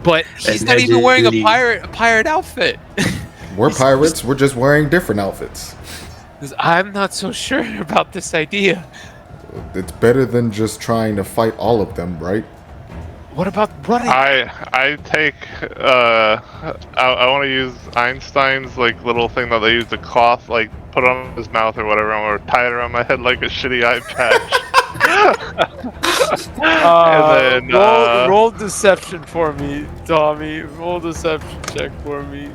but he's not even wearing a pirate outfit. We're pirates. We're just wearing different outfits. I'm not so sure about this idea. It's better than just trying to fight all of them, right? What about running? I take I want to use Einstein's little thing that they use, the cloth, put on his mouth or whatever, or tie it around my head like a shitty eye patch. And then roll deception for me, Tommy. Roll deception check for me.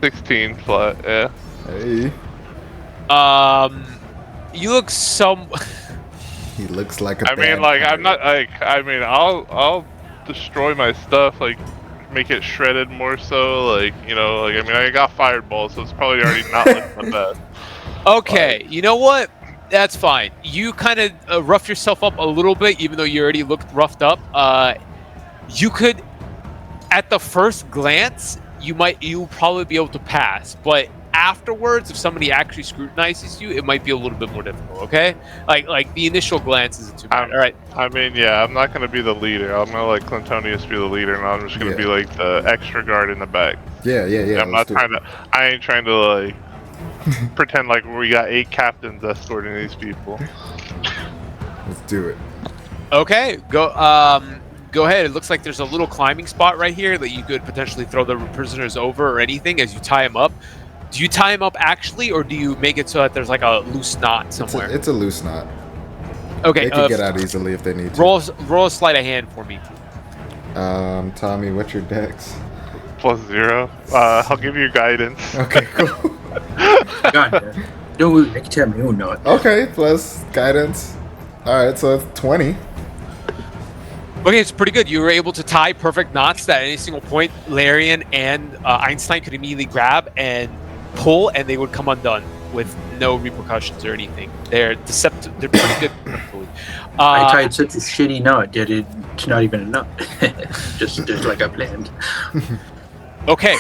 16 flat, yeah. Hey, You look he looks like a. I mean, I'm not I'll destroy my stuff, make it shredded more so, I got fireballs, so it's probably already not looking the best. Okay, you know what? That's fine. You kind of rough yourself up a little bit, even though you already looked roughed up. You could, at the first glance, you'll probably be able to pass, but afterwards, if somebody actually scrutinizes you, it might be a little bit more difficult. Okay, like the initial glance isn't too bad. All right. I mean, yeah, I'm not gonna be the leader. I'm gonna let Clintonius be the leader, and I'm just gonna be the extra guard in the back. Yeah. I ain't trying to pretend like we got 8 captains escorting these people. Let's do it. Okay, go ahead. It looks like there's a little climbing spot right here that you could potentially throw the prisoners over or anything as you tie them up. Do you tie them up actually, or do you make it so that there's a loose knot somewhere? It's a loose knot. Okay. They can get out easily if they need to. Roll a sleight of hand for me. Tommy, what's your dex? +0. I'll give you guidance. Okay, cool. God, No, make it tell me who not. Okay, plus guidance. All right, so it's 20. Okay, it's pretty good. You were able to tie perfect knots that at any single point, Larian and Einstein could immediately grab and pull, and they would come undone with no repercussions or anything. They're deceptive. They're pretty good. I tied such a shitty knot that it's not even a knot. just like I planned. Okay.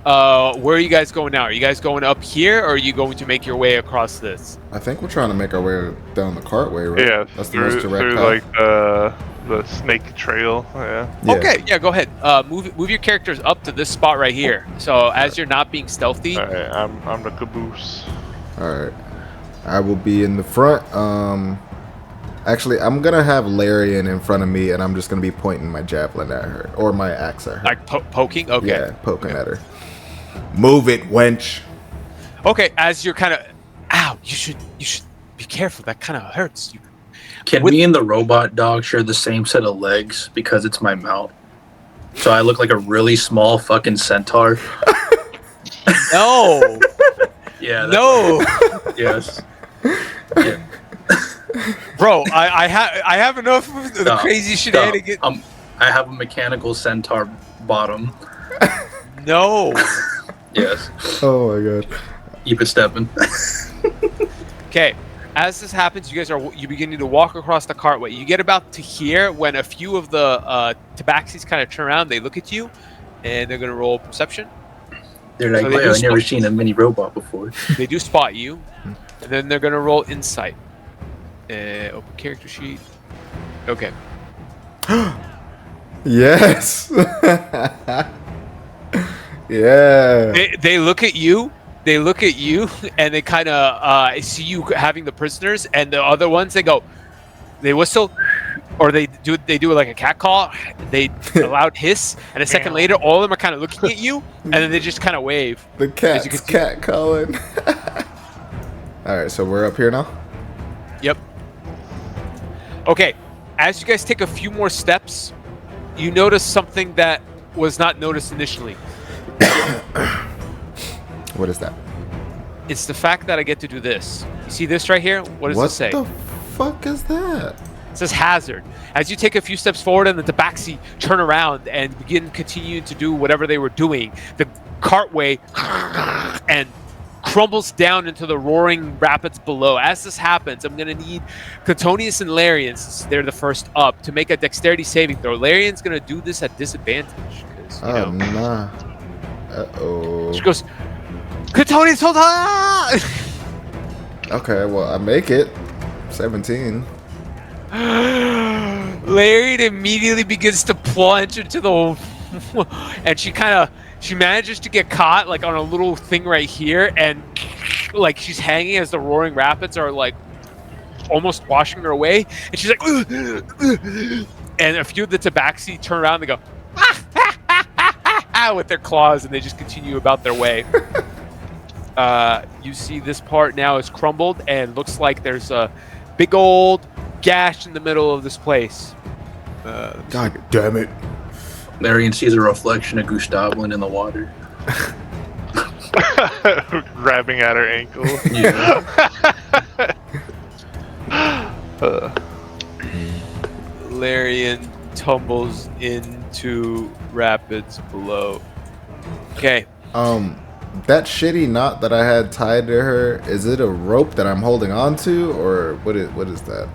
Where are you guys going now? Are you guys going up here, or are you going to make your way across this? I think we're trying to make our way down the cartway, right? Yeah, That's the most through direct path. like the snake trail. Yeah. Yeah. Okay, yeah, go ahead. Move your characters up to this spot right here. So as you're not being stealthy, All right, I'm the caboose. All right. I will be in the front. Actually, I'm gonna have Larian in front of me, and I'm just gonna be pointing my javelin at her or my axe at her. like poking. Okay. Yeah, poking at her. Move it, wench. Okay. As you're kind of, ow! You should be careful. That kind of hurts. Can me and the robot dog share the same set of legs because it's my mount? So I look like a really small fucking centaur. No. Yeah. No. Yes. Yeah. Bro, I have enough of the crazy shenanigans. I have a mechanical centaur bottom. No. Yes. Oh my god. Keep it stepping. Okay. As this happens, you beginning to walk across the cartway. You get about to here when a few of the tabaxis kind of turn around. They look at you, and they're gonna roll perception. They're like, So they wow, do I've never spot- seen a mini robot before. They do spot you, and then they're gonna roll insight. Open character sheet. Okay. Yes. Yeah. They look at you. They look at you, and they kind of see you having the prisoners, and the other ones they whistle, or they do like a cat call. They a loud hiss, and a second later, all of them are kind of looking at you, and then they just kind of wave. The As you cat's can see- cat calling. All right, so we're up here now. Yep. Okay. As you guys take a few more steps, you notice something that was not noticed initially. What is that? It's the fact that I get to do this. You see this right here? What does it say? What the fuck is that? It says hazard. As you take a few steps forward and the tabaxi turn around and continue to do whatever they were doing, the cartway and crumbles down into the roaring rapids below. As this happens, I'm going to need Cantonius and Larian, since they're the first up, to make a dexterity saving throw. Larian's going to do this at disadvantage. Oh, nah. Uh-oh. She goes, Cantonius, hold on! Okay, well, I make it. 17. Larian immediately begins to plunge into the... and she manages to get caught like on a little thing right here, and like she's hanging as the roaring rapids are like almost washing her away, and she's like, and a few of the tabaxi turn around and they go with their claws, and they just continue about their way. You see this part now is crumbled, and looks like there's a big old gash in the middle of this place. God damn it. Larian sees a reflection of Gustavlin in the water. Grabbing at her ankle. Yeah. Larian tumbles into rapids below. Okay. That shitty knot that I had tied to her, is it a rope that I'm holding on to, or what is that?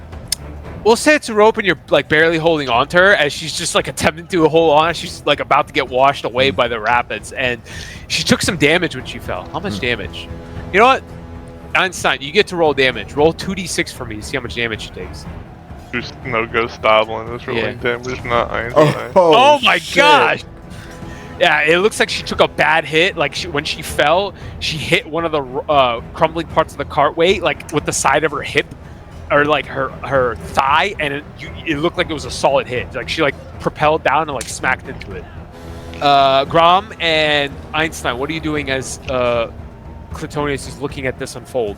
We'll say it's a rope and you're like barely holding on to her as she's just like attempting to hold on. She's like about to get washed away by the rapids, and she took some damage when she fell. How much damage? You know what? Einstein, you get to roll damage. Roll 2d6 for me to see how much damage she takes. Gustavlin is rolling damage, not Einstein. Oh my shit. gosh! Yeah, it looks like she took a bad hit. Like when she fell, she hit one of the crumbling parts of the cartway, like with the side of her hip, or like her thigh, and it looked like it was a solid hit. Like she like propelled down and like smacked into it. Grom and Einstein, what are you doing as Cletonius is looking at this unfold?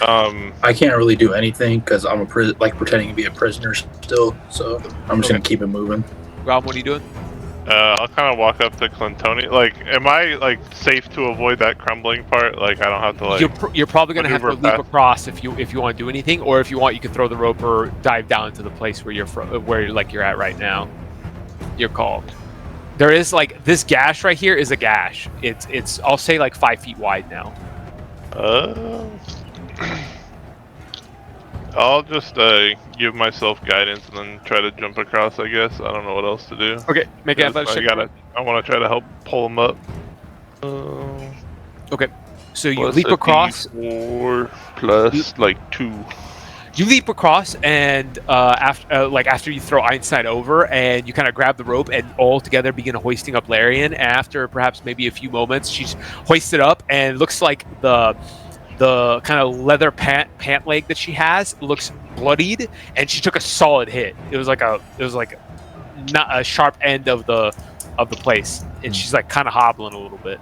I can't really do anything because I'm pretending to be a prisoner still. So I'm just gonna keep it moving. Grom, what are you doing? I'll kind of walk up to Clintoni. Like, am I like safe to avoid that crumbling part? Like, I don't have to like. You're probably gonna have to maneuver leap past- across if you want to do anything, or if you want, you can throw the rope or dive down to the place where you're at right now. Your call. There is like this gash right here is a gash. It's I'll say like 5 feet wide now. I'll just give myself guidance and then try to jump across. I guess I don't know what else to do. Okay, make an athletic check. I want to try to help pull him up. Okay, so you Plus leap a across. D4 plus like 2. You leap across, and after you throw Einstein over, and you kind of grab the rope, and all together begin hoisting up Larian. After perhaps maybe a few moments, she's hoisted up, and looks like the kind of leather pant leg that she has looks bloodied, and she took a solid hit. It was like not a sharp end of the place, and she's like kind of hobbling a little bit.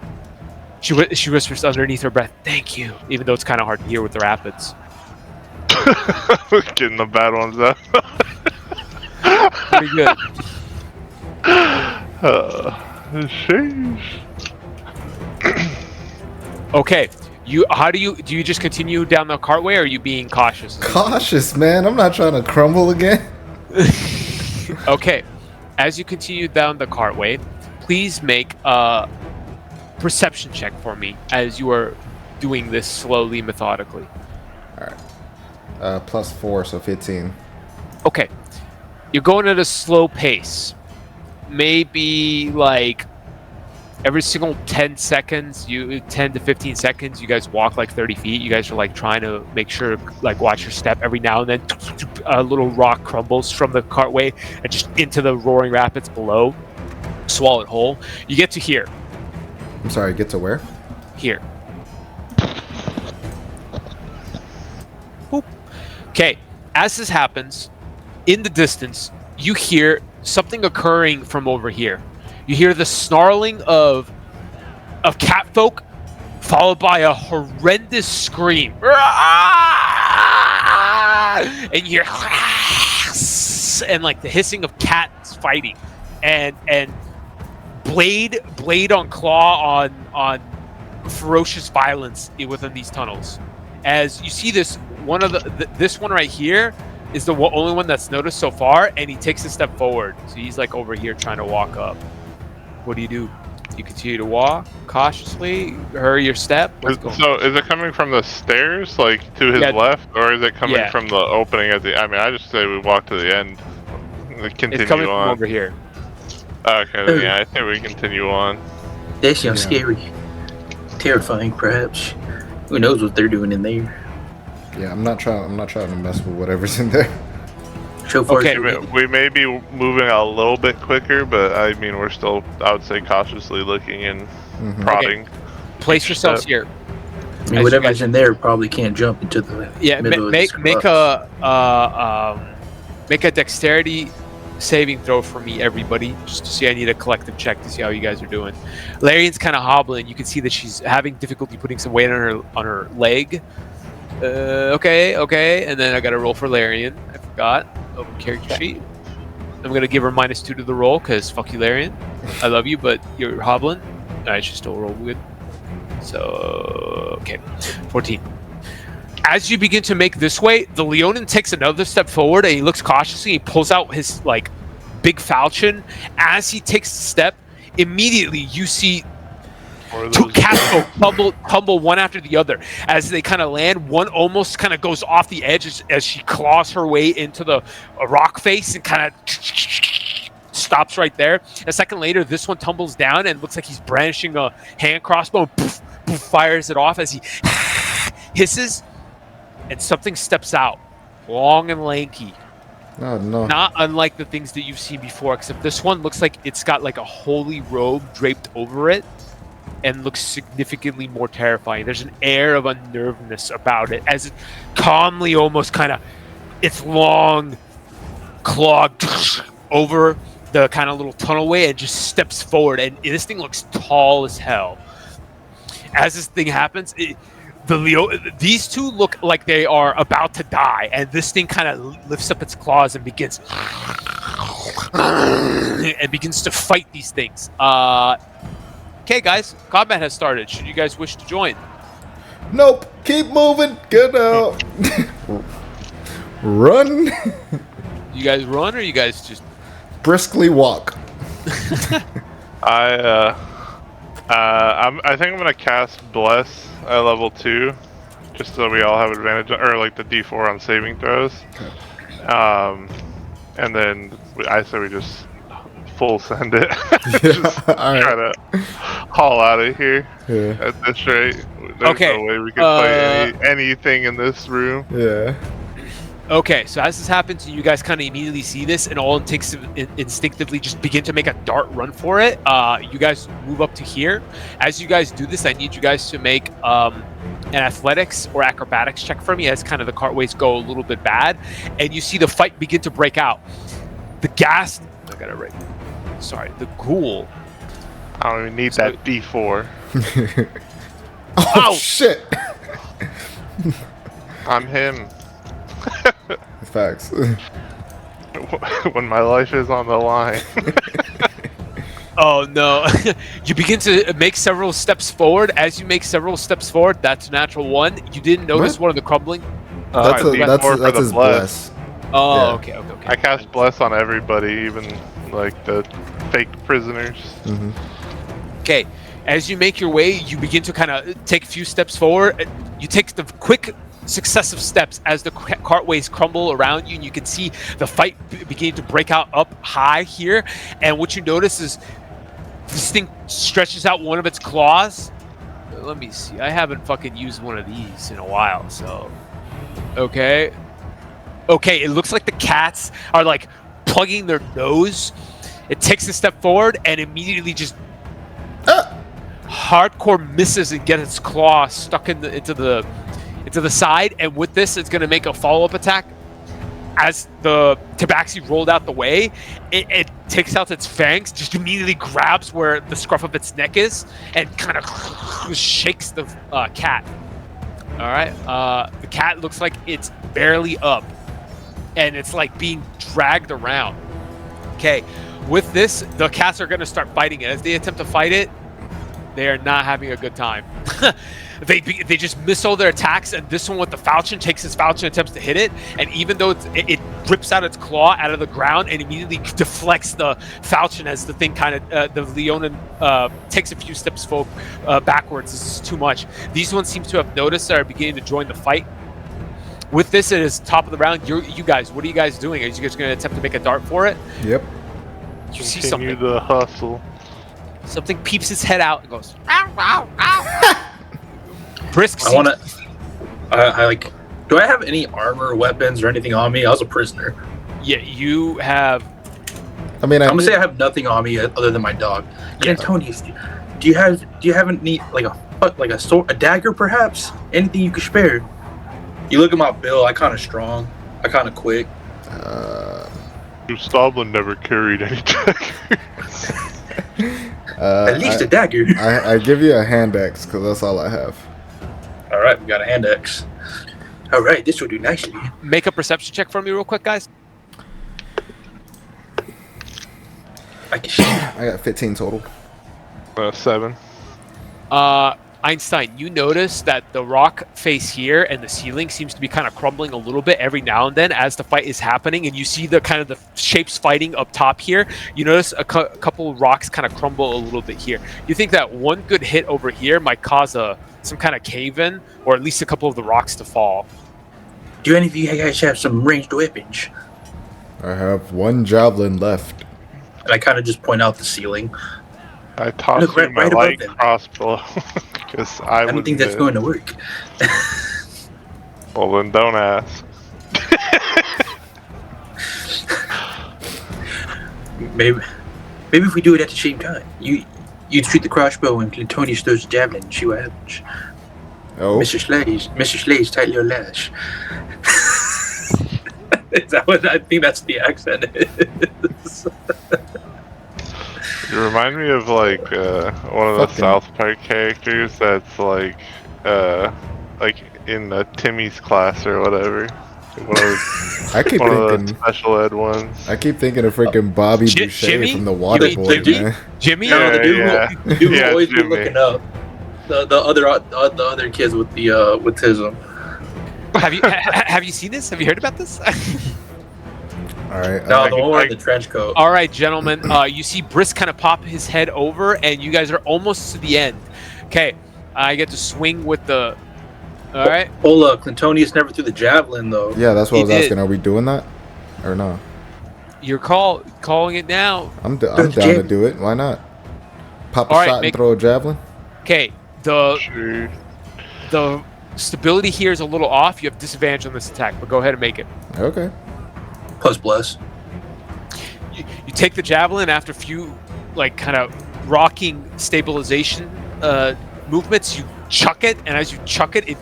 She whispers underneath her breath, "Thank you," even though it's kind of hard to hear with the rapids. Getting the bad ones out. Pretty good. Sheesh. Okay, do you just continue down the cartway, or are you being cautious? Cautious, man. I'm not trying to crumble again. Okay, as you continue down the cartway, please make a perception check for me as you are doing this slowly, methodically. +4, so 15. Okay, you're going at a slow pace. Maybe like every single 10 to 15 seconds, you guys walk like 30 feet. You guys are like trying to make sure, like watch your step every now and then. A little rock crumbles from the cartway and just into the roaring rapids below. Swallowed whole. You get to here. I'm sorry, get to where? Here. Boop. Okay, as this happens, in the distance, you hear something occurring from over here. You hear the snarling of catfolk, followed by a horrendous scream. And you hear and like the hissing of cats fighting, and blade on claw on ferocious violence within these tunnels. As you see this this one right here is the only one that's noticed so far, and he takes a step forward. So he's like over here trying to walk up. What do? You continue to walk cautiously, hurry your step. So is it coming from the stairs, like to his left, or is it coming from the opening at the? I mean, I just say we walk to the end. Continue it's coming on. from over here. Okay, yeah, I think we continue on. That sounds scary. Terrifying, perhaps. Who knows what they're doing in there? Yeah, I'm not trying to mess with whatever's in there. So far, Okay, We may be moving a little bit quicker, but I mean, we're still, I would say, cautiously looking and prodding. Okay. Place yourselves here. I mean, whatever's in there probably can't jump into the middle of this make a dexterity saving throw for me, everybody, just to see. I need a collective check to see how you guys are doing. Larian's kind of hobbling. You can see that she's having difficulty putting some weight on her leg. Okay, and then I got to roll for Larian. I forgot. Open character sheet. I'm gonna give her -2 to the roll because fuck you, Larian. I love you, but you're hobbling. Alright, she still roll good. So okay, 14. As you begin to make this way, the Leonin takes another step forward and he looks cautiously. He pulls out his like big falchion. As he takes a step, immediately you see two cats tumble one after the other. As they kind of land, one almost kind of goes off the edge as she claws her way into the rock face and kind of stops right there. A second later, this one tumbles down and looks like he's brandishing a hand crossbow. Poof, poof, fires it off as he hisses, and something steps out, long and lanky. Oh, no. Not unlike the things that you've seen before, except this one looks like it's got like a holy robe draped over it and looks significantly more terrifying. There's an air of unnervedness about it as it calmly, almost kind of, its long claw over the kind of little tunnelway and just steps forward, and this thing looks tall as hell. As this thing happens, these two look like they are about to die, and this thing kind of lifts up its claws and begins and begins to fight these things. Okay, guys, combat has started. Should you guys wish to join? Nope. Keep moving. Good out. Run. You guys run, or you guys just... Briskly walk. I think I'm gonna cast Bless at level 2, just so we all have advantage, or like the D4 on saving throws. And then I say we just full send it. Just Alright. try to haul out of here. Yeah. At this rate, there's Okay, no way we could play anything in this room. Yeah. Okay, so as this happens, you guys kind of immediately see this, and all instinctively just begin to make a dart run for it. You guys move up to here. As you guys do this, I need you guys to make an athletics or acrobatics check for me, as kind of the cartways go a little bit bad, and you see the fight begin to break out. The ghast, I got it right. Sorry, the ghoul. I don't even need that D4. Oh Ow! shit. I'm him. Facts. When my life is on the line. Oh no! You begin to make several steps forward. As you make several steps forward, that's a natural one. You didn't notice What? one of the crumbling. That's D4 his bless. Oh, Yeah. okay. I cast Bless on everybody, even like the fake prisoners. Okay, as you make your way, you begin to kind of take a few steps forward. You take the quick successive steps as the cartways crumble around you, and you can see the fight beginning to break out up high here. And what you notice is this thing stretches out one of its claws. Let me see. I haven't fucking used one of these in a while, so... Okay. Okay, it looks like the cats are, like, plugging their nose. It takes a step forward and immediately just... hardcore misses and gets its claw stuck into the side, and with this it's going to make a follow-up attack. As the tabaxi rolled out the way, it takes out its fangs, just immediately grabs where the scruff of its neck is, and kind of shakes the cat. All right, the cat looks like it's barely up, and it's like being dragged around. Okay, with this, the cats are going to start fighting it. As they attempt to fight it, they are not having a good time. They just miss all their attacks, and this one with the falchion takes his falchion, attempts to hit it, and even though it rips out its claw out of the ground and immediately deflects the falchion as the thing kind of the Leonin takes a few steps forward, backwards. This is too much. These ones seem to have noticed and are beginning to join the fight. With this, it is top of the round. You guys, what are you guys doing? Are you guys going to attempt to make a dart for it? Yep. You see Continue something. the hustle. Something peeps its head out and goes, ow, ow, ow. Brisk. I want to. I like. Do I have any armor, weapons, or anything on me? I was a prisoner. Yeah, you have. I mean, I'm gonna say I have nothing on me other than my dog. Yeah. Antonius, do you have any like a sword, a dagger, perhaps? Anything you could spare? You look at my build. I kind of strong. I kind of quick. Stoblin never carried any daggers. At least a dagger. I give you a hand axe because that's all I have. All right, we got a hand axe. All right, this will do nicely. Make a perception check for me real quick, guys. I can shoot. I got 15 total. 7. Einstein, you notice that the rock face here and the ceiling seems to be kind of crumbling a little bit every now and then as the fight is happening, and you see the kind of the shapes fighting up top here. You notice a couple of rocks kind of crumble a little bit here. You think that one good hit over here might cause some kind of cave-in, or at least a couple of the rocks to fall. Do any of you guys have some ranged weapons? I have one javelin left. And I kind of just point out the ceiling. I tossed Look, you my right above light them. crossbow because I don't think that's going to work. Well, then don't ask. Maybe if we do it at the same time, you shoot the crossbow and Clintonius throws the javelin and see what happens. Oh, Mr. Slade's tight little lash. Is that what I think that's the accent is? You remind me of like one of the Fucking- South Park characters that's like in Timmy's class or whatever. One of those I keep One of the thinking. special ed ones. I keep thinking of freaking Bobby Boucher Jimmy? from the You Water mean Boy, Jimmy? man. Jimmy? No, the dude, Yeah, who, the dude yeah. who always be Jimmy. looking up. The other kids with the with autism. Have you seen this? Have you heard about this? All right. No, I the can- one wearing I- the trench coat. All right, gentlemen. You see Brisk kind of pop his head over, and you guys are almost to the end. Okay, I get to swing with the. All right. Hola, Clintonius never threw the javelin though. Yeah, that's what I He was did. asking. Are we doing that or no? You're calling it now. I'm down to do it. Why not? Pop a All right, shot and make- throw a javelin. Okay. Sure. The stability here is a little off. You have disadvantage on this attack, but go ahead and make it. Okay. Plus bless. You take the javelin after a few like kind of rocking stabilization movements. You chuck it, and as you chuck it,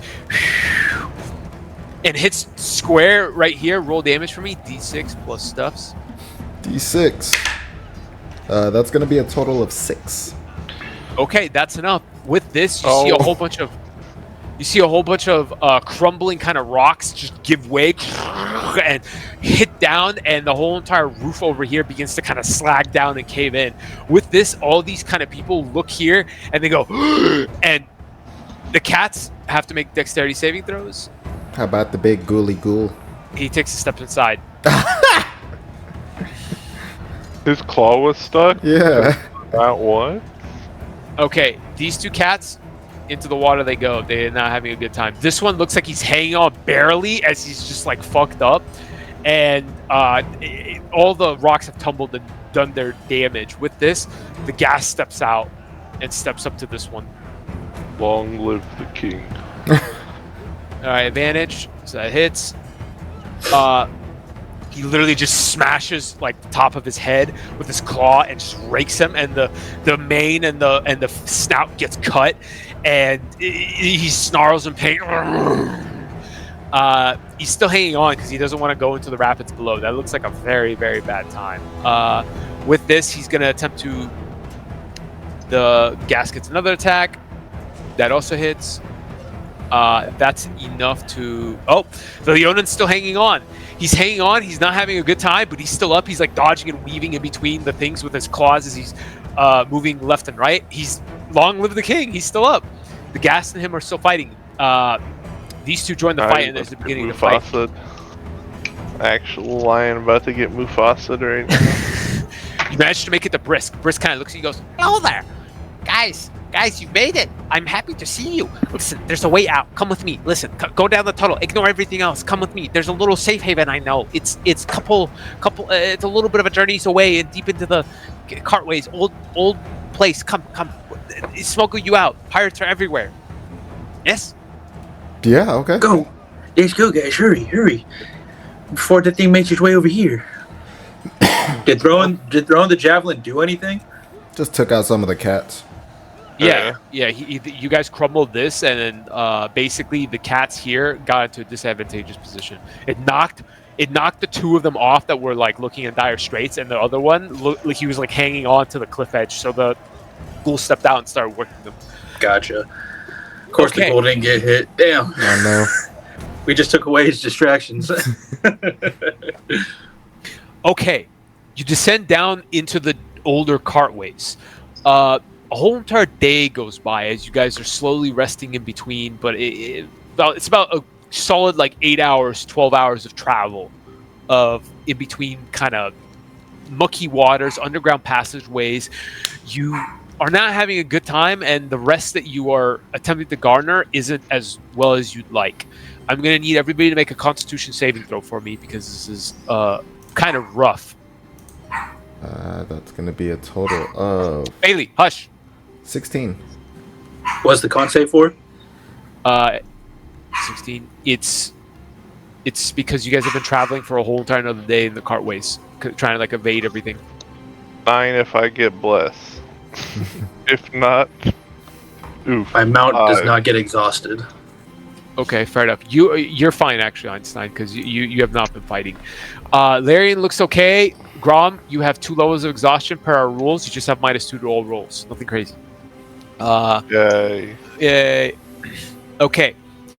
it hits square right here. Roll damage for me. D6 plus stuffs. D6. That's gonna be a total of 6. Okay, that's enough. With this, you see a whole bunch of crumbling kind of rocks just give way and hit down, and the whole entire roof over here begins to kind of slag down and cave in. With this, all these kind of people look here and they go, and the cats have to make dexterity saving throws. How about the big ghouly ghoul? He takes a step inside. His claw was stuck. Yeah. That one. Okay, these two cats, into the water they go. They're not having a good time. This one looks like he's hanging on barely as he's just like fucked up. And all the rocks have tumbled and done their damage. With this, the gas steps out and steps up to this one. Long live the king. All right, advantage. So that hits. He literally just smashes like the top of his head with his claw and just rakes him, and the mane and the snout gets cut, and he snarls in pain. He's still hanging on because he doesn't want to go into the rapids below. That looks like a very, very bad time. With this, he's going to attempt to. The gas gets another attack. That also hits. That's enough to. Oh, the Leonan's still hanging on. He's hanging on. He's not having a good time, but he's still up. He's like dodging and weaving in between the things with his claws as he's moving left and right. He's long live the king. He's still up. The gas and him are still fighting. These two join the fight, and there's the beginning of the fight. Mufasa. Actual lion about to get Mufasa right now. You managed to make it to Brisk. Brisk kind of looks at you and goes, "Hello there. Guys, you made it. I'm happy to see you. Listen, there's a way out. Come with me. Listen, go down the tunnel. Ignore everything else. Come with me. There's a little safe haven I know. It's couple. It's a little bit of a journey away and deep into the cartways. Old place. Come. Smuggle you out. Pirates are everywhere. Yes. Yeah. Okay. Go. Let's go, guys. Hurry. Before the thing makes its way over here. Did throwing the javelin do anything? Just took out some of the cats. Yeah. You guys crumbled this, and then basically the cats here got into a disadvantageous position. It knocked the two of them off that were like looking in dire straits, and the other one looked like he was like hanging on to the cliff edge. So the ghoul stepped out and started working them. Gotcha. Of course, Okay. the goal didn't get hit. Damn. I know. We just took away his distractions. Okay, you descend down into the older cartways. A whole entire day goes by as you guys are slowly resting in between, but it's about a solid like 8 hours, 12 hours of travel of in between kind of mucky waters, underground passageways. You are not having a good time, and the rest that you are attempting to garner isn't as well as you'd like. I'm going to need everybody to make a Constitution saving throw for me because this is kind of rough. That's gonna be a total of Bailey, hush. 16. What's the con save for? 16. It's because you guys have been traveling for a whole entire another day in the cartways, trying to like evade everything. 9 if I get bless. If not, oof. My mount does 5. not get exhausted. Okay, fair enough. You're fine actually, Einstein, because you have not been fighting. Larian looks okay. Grom, you have 2 levels of exhaustion per our rules. You just have -2 to all rolls. Nothing crazy. Yay. Okay.